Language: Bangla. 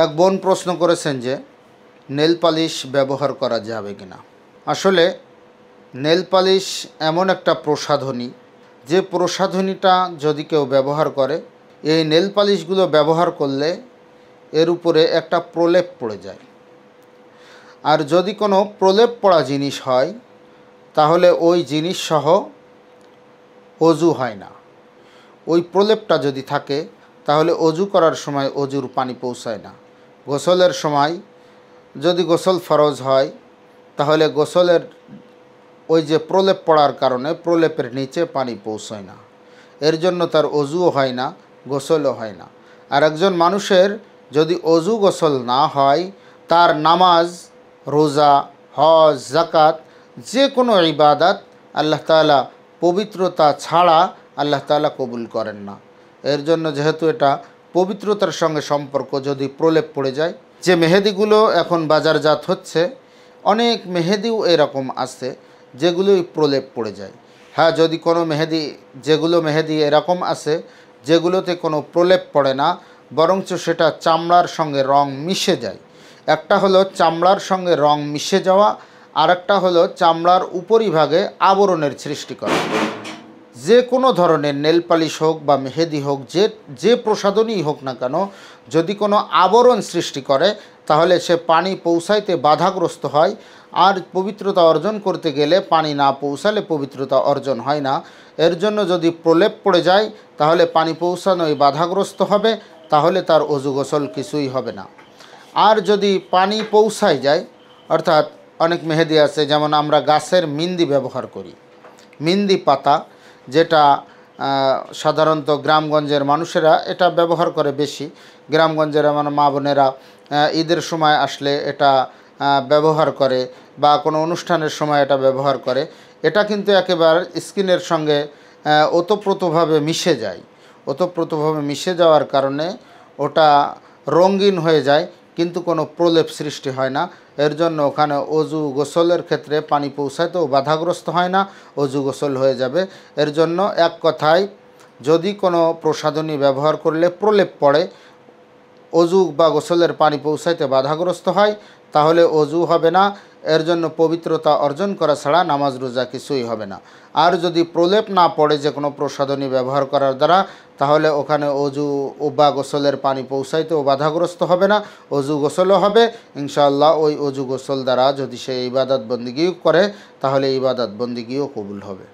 এক বোন প্রশ্ন করেছেন যে নেল পালিশ ব্যবহার করা যাবে কিনা। আসলে নেল পালিশ এমন একটা প্রসাধনী, যে প্রসাধনীটা যদি কেউ ব্যবহার করে, এই নেল পালিশগুলো ব্যবহার করলে এর উপরে একটা প্রলেপ পড়ে যায়। আর যদি কোনো প্রলেপ পড়া জিনিস হয় তাহলে ওই জিনিস সহ অজু হয় না। ওই প্রলেপটা যদি থাকে তাহলে অজু করার সময় অজুর পানি পৌঁছায় না। গোসলের সময় যদি গোসল ফরজ হয় তাহলে গোসলের ওই যে প্রলেপ পড়ার কারণে প্রলেপের নিচে পানি পৌঁছায় না, এর জন্য তার অজুও হয় না, গোসলও হয় না। আর একজন মানুষের যদি অজু গোসল না হয়, তার নামাজ, রোজা, হজ, যাকাত, যে কোনো ইবাদত আল্লাহ তাআলা পবিত্রতা ছাড়া আল্লাহ তাআলা কবুল করেন না। এর জন্য যেহেতু এটা পবিত্রতার সঙ্গে সম্পর্ক, যদি প্রলেপ পড়ে যায়, যে মেহেদিগুলো এখন বাজারজাত হচ্ছে, অনেক মেহেদিও এরকম আছে যেগুলোই প্রলেপ পড়ে যায়। হ্যাঁ, যদি কোনো মেহেদি, যেগুলো মেহেদি এরকম আছে যেগুলোতে কোনো প্রলেপ পড়ে না, বরঞ্চ সেটা চামড়ার সঙ্গে রং মিশে যায়। একটা হলো চামড়ার সঙ্গে রং মিশে যাওয়া, আর একটা হলো চামড়ার উপরিভাগে আবরণের সৃষ্টি করা। যে কোনো ধরনের নেল পালিশ হোক বা মেহেদি হোক, যে প্রসাধনী হোক না কেন, যদি কোনো আবরণ সৃষ্টি করে তাহলে সে পানি পৌঁছাইতে বাধাগ্রস্ত হয়। আর পবিত্রতা অর্জন করতে গেলে পানি না পৌঁছালে পবিত্রতা অর্জন হয় না। এর জন্য যদি প্রলেপ পড়ে যায় তাহলে পানি পৌঁছানোয় বাধাগ্রস্ত হবে, তাহলে তার অজু গোসল কিছুই হবে না। আর যদি পানি পৌঁছায় যায়, অর্থাৎ অনেক মেহেদি আছে, যেমন আমরা গাছের মিন্দি ব্যবহার করি, মিন্দি পাতা, যেটা সাধারণত গ্রামগঞ্জের মানুষেরা এটা ব্যবহার করে বেশি। গ্রামগঞ্জের আমার মা বোনেরা ঈদের সময় আসলে এটা ব্যবহার করে, বা কোনো অনুষ্ঠানের সময় এটা ব্যবহার করে। এটা কিন্তু একেবারে স্কিনের সঙ্গে ওতপ্রোতভাবে মিশে যায়। ওতপ্রোতভাবে মিশে যাওয়ার কারণে ওটা রঙিন হয়ে যায়, কিন্তু কোনো প্রলেপ সৃষ্টি হয় না। এর জন্য ওখানে অজু গোসলের ক্ষেত্রে পানি পৌঁছাতেও বাধাগ্রস্ত হয় না, অজু গোসল হয়ে যাবে। এর জন্য এক কথায়, যদি কোনো প্রসাধনী ব্যবহার করলে প্রলেপ পড়ে, অজু বা গোসলের পানি পৌঁছাইতে বাধাগ্রস্ত হয়, তাহলে অজু হবে না। এর জন্য পবিত্রতা অর্জন করা ছাড়া নামাজ রোজা কিছুই হবে না। আর যদি প্রলেপ না পড়ে যে কোনো প্রসাধনী ব্যবহার করার দ্বারা, তাহলে ওখানে অজু বা গোসলের পানি পৌঁছাইতেও বাধাগ্রস্ত হবে না, অজু গোসলও হবে ইনশাআল্লাহ। ওই অজু গোসল দ্বারা যদি সে ইবাদত বন্দিগিও করে তাহলে ইবাদত বন্দিগিও কবুল হবে।